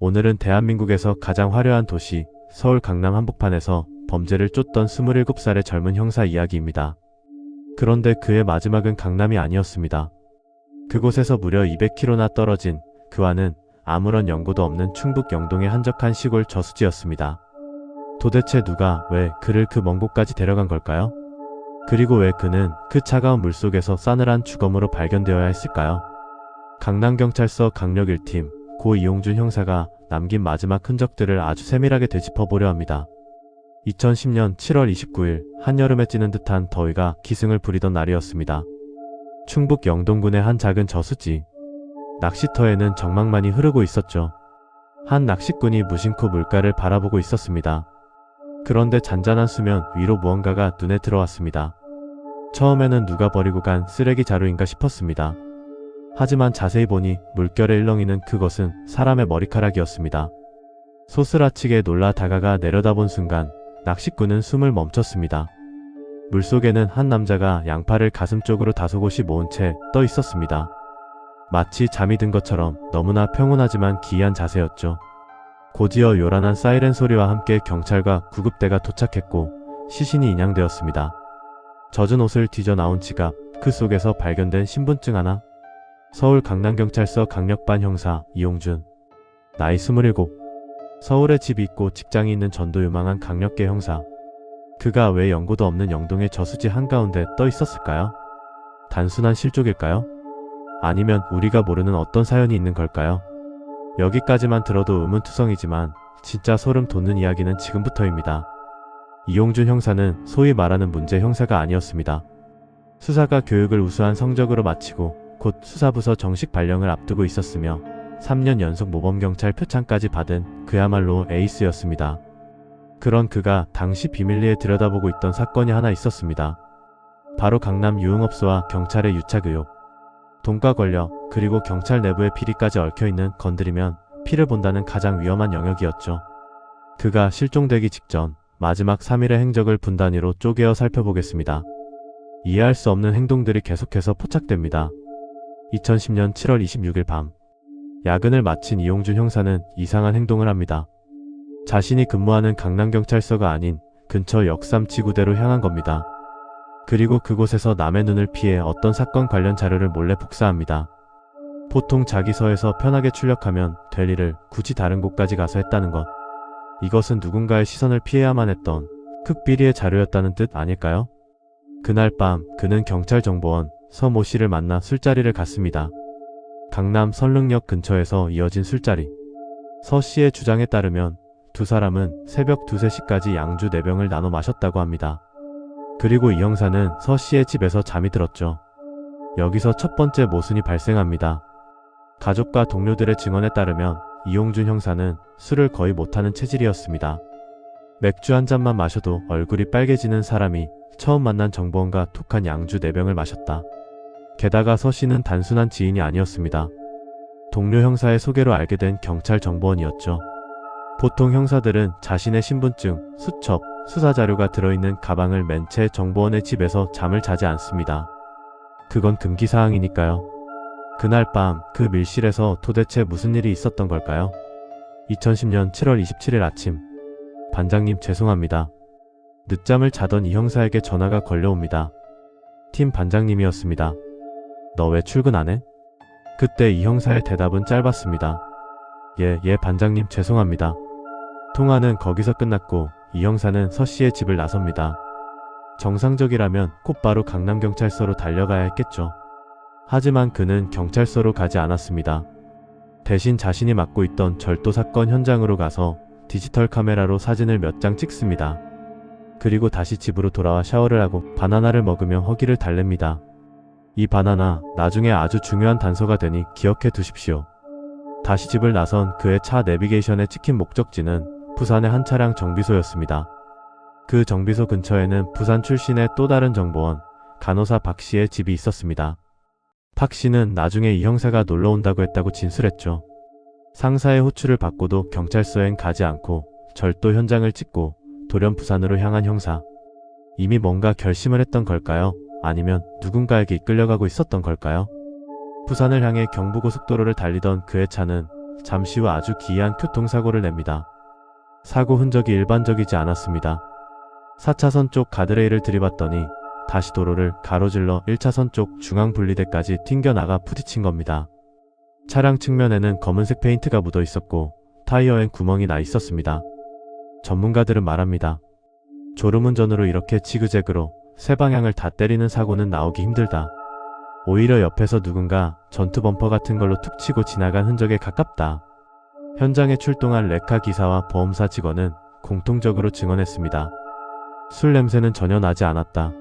오늘은 대한민국에서 가장 화려한 도시 서울 강남 한복판에서 범죄를 쫓던 27살의 젊은 형사 이야기입니다. 그런데 그의 마지막은 강남이 아니었습니다. 그곳에서 무려 200km나 떨어진 그와는 아무런 연고도 없는 충북 영동의 한적한 시골 저수지였습니다. 도대체 누가 왜 그를 그 먼 곳까지 데려간 걸까요? 그리고 왜 그는 그 차가운 물속에서 싸늘한 주검으로 발견되어야 했을까요? 강남경찰서 강력 1팀 고 이용준 형사가 남긴 마지막 흔적들을 아주 세밀하게 되짚어보려 합니다. 2010년 7월 29일 한여름에 찌는 듯한 더위가 기승을 부리던 날이었습니다. 충북 영동군의 한 작은 저수지. 낚시터에는 정막만이 흐르고 있었죠. 한 낚시꾼이 무심코 물가를 바라보고 있었습니다. 그런데 잔잔한 수면 위로 무언가가 눈에 들어왔습니다. 처음에는 누가 버리고 간 쓰레기 자루인가 싶었습니다. 하지만 자세히 보니 물결에 일렁이는 그것은 사람의 머리카락이었습니다. 소스라치게 놀라 다가가 내려다본 순간 낚시꾼은 숨을 멈췄습니다. 물속에는 한 남자가 양팔을 가슴 쪽으로 다소곳이 모은 채 떠 있었습니다. 마치 잠이 든 것처럼 너무나 평온하지만 기이한 자세였죠. 곧이어 요란한 사이렌 소리와 함께 경찰과 구급대가 도착했고 시신이 인양되었습니다. 젖은 옷을 뒤져 나온 지갑, 그 속에서 발견된 신분증 하나. 서울 강남경찰서 강력반 형사 이용준. 나이 27. 서울에 집이 있고 직장이 있는 전도 유망한 강력계 형사. 그가 왜 연고도 없는 영동의 저수지 한가운데 떠 있었을까요? 단순한 실족일까요? 아니면 우리가 모르는 어떤 사연이 있는 걸까요? 여기까지만 들어도 의문투성이지만 진짜 소름 돋는 이야기는 지금부터입니다. 이용준 형사는 소위 말하는 문제 형사가 아니었습니다. 수사가 교육을 우수한 성적으로 마치고 곧 수사부서 정식 발령을 앞두고 있었으며 3년 연속 모범경찰 표창까지 받은 그야말로 에이스였습니다. 그런 그가 당시 비밀리에 들여다보고 있던 사건이 하나 있었습니다. 바로 강남 유흥업소와 경찰의 유착 의혹. 돈과 권력, 그리고 경찰 내부의 비리까지 얽혀있는 건드리면 피를 본다는 가장 위험한 영역이었죠. 그가 실종되기 직전 마지막 3일의 행적을 분단위로 쪼개어 살펴보겠습니다. 이해할 수 없는 행동들이 계속해서 포착됩니다. 2010년 7월 26일 밤, 야근을 마친 이용준 형사는 이상한 행동을 합니다. 자신이 근무하는 강남경찰서가 아닌 근처 역삼지구대로 향한 겁니다. 그리고 그곳에서 남의 눈을 피해 어떤 사건 관련 자료를 몰래 복사합니다. 보통 자기서에서 편하게 출력하면 될 일을 굳이 다른 곳까지 가서 했다는 것. 이것은 누군가의 시선을 피해야만 했던 극비리의 자료였다는 뜻 아닐까요? 그날 밤 그는 경찰정보원 서모 씨를 만나 술자리를 갔습니다. 강남 선릉역 근처에서 이어진 술자리. 서 씨의 주장에 따르면 두 사람은 새벽 2, 3시까지 양주 4병을 나눠 마셨다고 합니다. 그리고 이 형사는 서 씨의 집에서 잠이 들었죠. 여기서 첫 번째 모순이 발생합니다. 가족과 동료들의 증언에 따르면 이용준 형사는 술을 거의 못하는 체질이었습니다. 맥주 한 잔만 마셔도 얼굴이 빨개지는 사람이 처음 만난 정보원과 톡한 양주 4병을 마셨다. 게다가 서 씨는 단순한 지인이 아니었습니다. 동료 형사의 소개로 알게 된 경찰 정보원이었죠. 보통 형사들은 자신의 신분증, 수첩, 수사자료가 들어있는 가방을 맨 채 정보원의 집에서 잠을 자지 않습니다. 그건 금기사항이니까요. 그날 밤 그 밀실에서 도대체 무슨 일이 있었던 걸까요? 2010년 7월 27일 아침. 반장님 죄송합니다. 늦잠을 자던 이 형사에게 전화가 걸려옵니다. 팀 반장님이었습니다. 너 왜 출근 안 해? 그때 이 형사의 대답은 짧았습니다. 예 반장님 죄송합니다. 통화는 거기서 끝났고 이 형사는 서 씨의 집을 나섭니다. 정상적이라면 곧바로 강남경찰서로 달려가야 했겠죠. 하지만 그는 경찰서로 가지 않았습니다. 대신 자신이 맡고 있던 절도 사건 현장으로 가서 디지털 카메라로 사진을 몇 장 찍습니다. 그리고 다시 집으로 돌아와 샤워를 하고 바나나를 먹으며 허기를 달랩니다. 이 바나나 나중에 아주 중요한 단서가 되니 기억해 두십시오. 다시 집을 나선 그의 차 내비게이션에 찍힌 목적지는 부산의 한 차량 정비소였습니다. 그 정비소 근처에는 부산 출신의 또 다른 정보원, 간호사 박 씨의 집이 있었습니다. 박 씨는 나중에 이 형사가 놀러 온다고 했다고 진술했죠. 상사의 호출을 받고도 경찰서엔 가지 않고 절도 현장을 찍고 돌연 부산으로 향한 형사. 이미 뭔가 결심을 했던 걸까요? 아니면 누군가에게 이끌려가고 있었던 걸까요? 부산을 향해 경부고속도로를 달리던 그의 차는 잠시 후 아주 기이한 교통사고를 냅니다. 사고 흔적이 일반적이지 않았습니다. 4차선 쪽 가드레일을 들이받더니 다시 도로를 가로질러 1차선 쪽 중앙분리대까지 튕겨나가 부딪힌 겁니다. 차량 측면에는 검은색 페인트가 묻어 있었고 타이어엔 구멍이 나 있었습니다. 전문가들은 말합니다. 졸음운전으로 이렇게 지그재그로 세 방향을 다 때리는 사고는 나오기 힘들다. 오히려 옆에서 누군가 전투 범퍼 같은 걸로 툭 치고 지나간 흔적에 가깝다. 현장에 출동한 레카 기사와 보험사 직원은 공통적으로 증언했습니다. 술 냄새는 전혀 나지 않았다.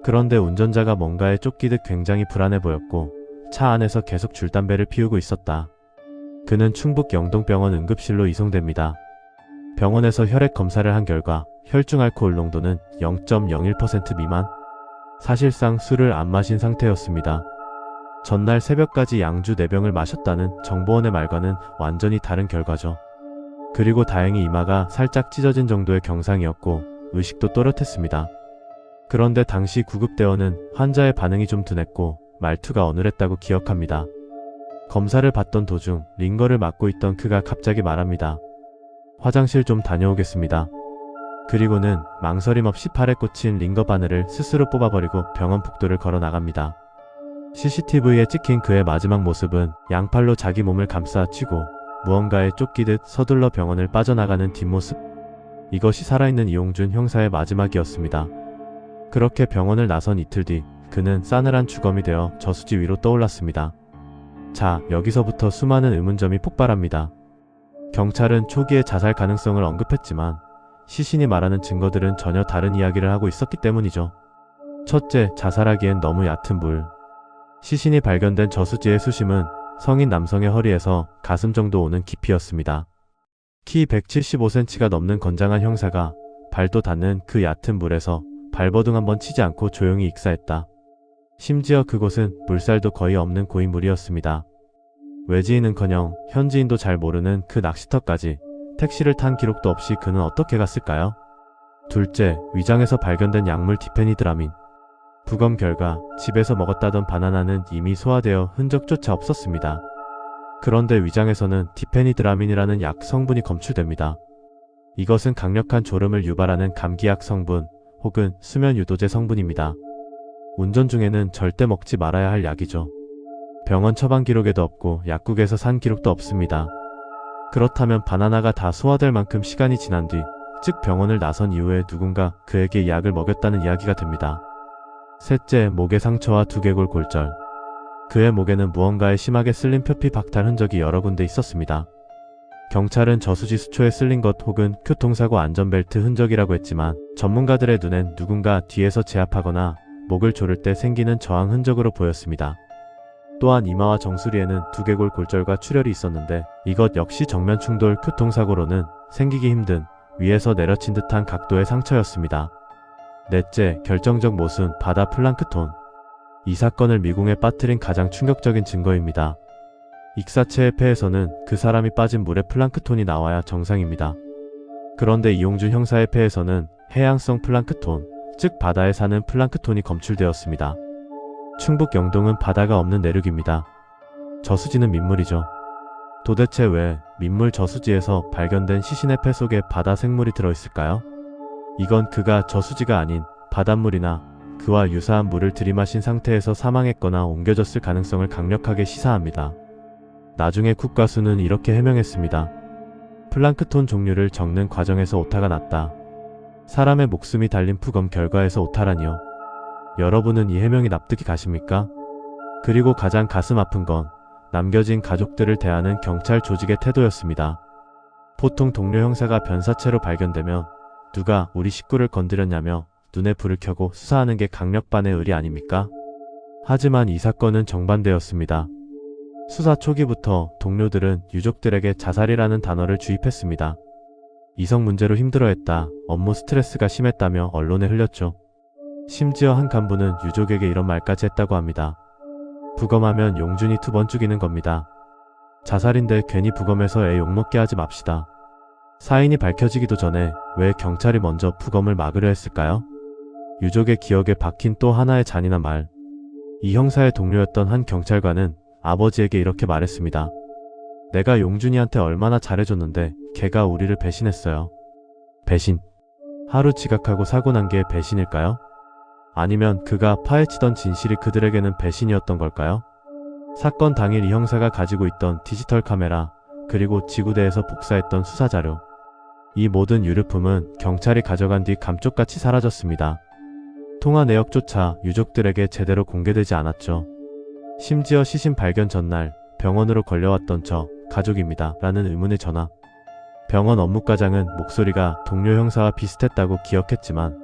그런데 운전자가 뭔가에 쫓기듯 굉장히 불안해 보였고 차 안에서 계속 줄담배를 피우고 있었다. 그는 충북 영동병원 응급실로 이송됩니다. 병원에서 혈액 검사를 한 결과 혈중 알코올 농도는 0.01% 미만. 사실상 술을 안 마신 상태였습니다. 전날 새벽까지 양주 4병을 마셨다는 정보원의 말과는 완전히 다른 결과죠. 그리고 다행히 이마가 살짝 찢어진 정도의 경상이었고 의식도 또렷했습니다. 그런데 당시 구급대원은 환자의 반응이 좀 둔했고 말투가 어눌했다고 기억합니다. 검사를 받던 도중 링거를 맡고 있던 그가 갑자기 말합니다. 화장실 좀 다녀오겠습니다. 그리고는 망설임 없이 팔에 꽂힌 링거 바늘을 스스로 뽑아버리고 병원 복도를 걸어 나갑니다. CCTV에 찍힌 그의 마지막 모습은 양팔로 자기 몸을 감싸쥐고 무언가에 쫓기듯 서둘러 병원을 빠져나가는 뒷모습. 이것이 살아있는 이용준 형사의 마지막이었습니다. 그렇게 병원을 나선 이틀 뒤 그는 싸늘한 주검이 되어 저수지 위로 떠올랐습니다. 자, 여기서부터 수많은 의문점이 폭발합니다. 경찰은 초기에 자살 가능성을 언급했지만 시신이 말하는 증거들은 전혀 다른 이야기를 하고 있었기 때문이죠. 첫째, 자살하기엔 너무 얕은 물. 시신이 발견된 저수지의 수심은 성인 남성의 허리에서 가슴 정도 오는 깊이였습니다. 키 175cm가 넘는 건장한 형사가 발도 닿는 그 얕은 물에서 발버둥 한번 치지 않고 조용히 익사했다. 심지어 그곳은 물살도 거의 없는 고인물이었습니다. 외지인은커녕 현지인도 잘 모르는 그 낚시터까지 택시를 탄 기록도 없이 그는 어떻게 갔을까요? 둘째, 위장에서 발견된 약물 디페니드라민. 부검 결과 집에서 먹었다던 바나나는 이미 소화되어 흔적조차 없었습니다. 그런데 위장에서는 디페니드라민이라는 약 성분이 검출됩니다. 이것은 강력한 졸음을 유발하는 감기약 성분 혹은 수면 유도제 성분입니다. 운전 중에는 절대 먹지 말아야 할 약이죠. 병원 처방 기록에도 없고 약국에서 산 기록도 없습니다. 그렇다면 바나나가 다 소화될 만큼 시간이 지난 뒤, 즉 병원을 나선 이후에 누군가 그에게 이 약을 먹였다는 이야기가 됩니다. 셋째, 목의 상처와 두개골 골절. 그의 목에는 무언가에 심하게 쓸린 표피 박탈 흔적이 여러 군데 있었습니다. 경찰은 저수지 수초에 쓸린 것 혹은 교통사고 안전벨트 흔적이라고 했지만 전문가들의 눈엔 누군가 뒤에서 제압하거나 목을 조를 때 생기는 저항 흔적으로 보였습니다. 또한 이마와 정수리에는 두개골 골절과 출혈이 있었는데 이것 역시 정면 충돌 교통사고로는 생기기 힘든 위에서 내려친 듯한 각도의 상처였습니다. 넷째, 결정적 모순 바다 플랑크톤. 이 사건을 미궁에 빠뜨린 가장 충격적인 증거입니다. 익사체의 폐에서는 그 사람이 빠진 물에 플랑크톤이 나와야 정상입니다. 그런데 이용준 형사의 폐에서는 해양성 플랑크톤, 즉 바다에 사는 플랑크톤이 검출되었습니다. 충북 영동은 바다가 없는 내륙입니다. 저수지는 민물이죠. 도대체 왜 민물 저수지에서 발견된 시신의 폐 속에 바다 생물이 들어있을까요? 이건 그가 저수지가 아닌 바닷물이나 그와 유사한 물을 들이마신 상태에서 사망했거나 옮겨졌을 가능성을 강력하게 시사합니다. 나중에 국가수는 이렇게 해명했습니다. 플랑크톤 종류를 적는 과정에서 오타가 났다. 사람의 목숨이 달린 푸검 결과에서 오타라니요. 여러분은 이 해명이 납득이 가십니까? 그리고 가장 가슴 아픈 건 남겨진 가족들을 대하는 경찰 조직의 태도였습니다. 보통 동료 형사가 변사체로 발견되면 누가 우리 식구를 건드렸냐며 눈에 불을 켜고 수사하는 게 강력반의 의리 아닙니까? 하지만 이 사건은 정반대였습니다. 수사 초기부터 동료들은 유족들에게 자살이라는 단어를 주입했습니다. 이성 문제로 힘들어했다, 업무 스트레스가 심했다며 언론에 흘렸죠. 심지어 한 간부는 유족에게 이런 말까지 했다고 합니다. 부검하면 용준이 2번 죽이는 겁니다. 자살인데 괜히 부검해서 애 욕먹게 하지 맙시다. 사인이 밝혀지기도 전에 왜 경찰이 먼저 부검을 막으려 했을까요? 유족의 기억에 박힌 또 하나의 잔인한 말. 이 형사의 동료였던 한 경찰관은 아버지에게 이렇게 말했습니다. 내가 용준이한테 얼마나 잘해줬는데 걔가 우리를 배신했어요. 배신. 하루 지각하고 사고 난 게 배신일까요? 아니면 그가 파헤치던 진실이 그들에게는 배신이었던 걸까요? 사건 당일 이 형사가 가지고 있던 디지털 카메라, 그리고 지구대에서 복사했던 수사자료. 이 모든 유류품은 경찰이 가져간 뒤 감쪽같이 사라졌습니다. 통화 내역조차 유족들에게 제대로 공개되지 않았죠. 심지어 시신 발견 전날 병원으로 걸려왔던 저 가족입니다 라는 의문의 전화. 병원 업무과장은 목소리가 동료 형사와 비슷했다고 기억했지만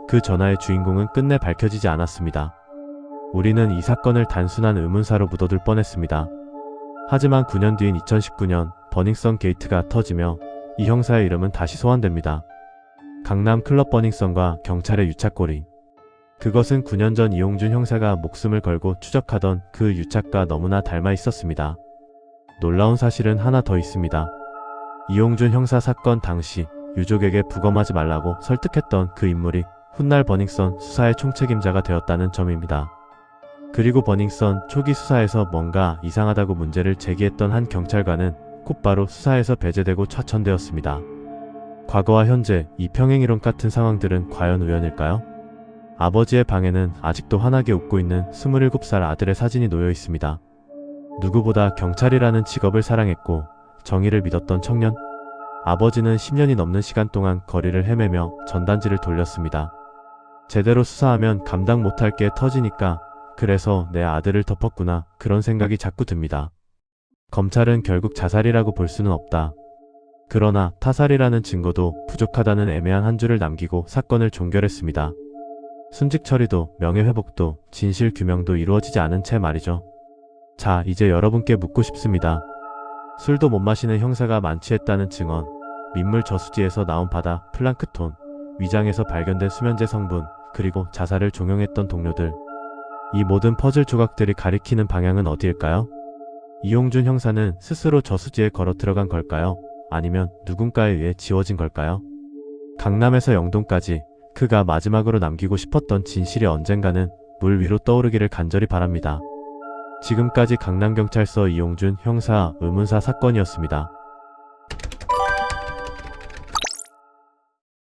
그 전화의 주인공은 끝내 밝혀지지 않았습니다. 우리는 이 사건을 단순한 의문사로 묻어둘 뻔했습니다. 하지만 9년 뒤인 2019년 버닝썬 게이트가 터지며 이 형사의 이름은 다시 소환됩니다. 강남 클럽 버닝썬과 경찰의 유착고리. 그것은 9년 전 이용준 형사가 목숨을 걸고 추적하던 그 유착과 너무나 닮아 있었습니다. 놀라운 사실은 하나 더 있습니다. 이용준 형사 사건 당시 유족에게 부검하지 말라고 설득했던 그 인물이 훗날 버닝썬 수사의 총책임자가 되었다는 점입니다. 그리고 버닝썬 초기 수사에서 뭔가 이상하다고 문제를 제기했던 한 경찰관은 곧바로 수사에서 배제되고 좌천되었습니다. 과거와 현재 이 평행이론 같은 상황들은 과연 우연일까요? 아버지의 방에는 아직도 환하게 웃고 있는 27살 아들의 사진이 놓여 있습니다. 누구보다 경찰이라는 직업을 사랑했고 정의를 믿었던 청년. 아버지는 10년이 넘는 시간 동안 거리를 헤매며 전단지를 돌렸습니다. 제대로 수사하면 감당 못할 게 터지니까 그래서 내 아들을 덮었구나, 그런 생각이 자꾸 듭니다. 검찰은 결국 자살이라고 볼 수는 없다. 그러나 타살이라는 증거도 부족하다는 애매한 한 줄을 남기고 사건을 종결했습니다. 순직 처리도 명예회복도 진실 규명도 이루어지지 않은 채 말이죠. 자, 이제 여러분께 묻고 싶습니다. 술도 못 마시는 형사가 만취했다는 증언, 민물 저수지에서 나온 바다 플랑크톤, 위장에서 발견된 수면제 성분, 그리고 자살을 종용했던 동료들. 이 모든 퍼즐 조각들이 가리키는 방향은 어디일까요? 이용준 형사는 스스로 저수지에 걸어 들어간 걸까요? 아니면 누군가에 의해 지워진 걸까요? 강남에서 영동까지 그가 마지막으로 남기고 싶었던 진실이 언젠가는 물 위로 떠오르기를 간절히 바랍니다. 지금까지 강남경찰서 이용준 형사 의문사 사건이었습니다.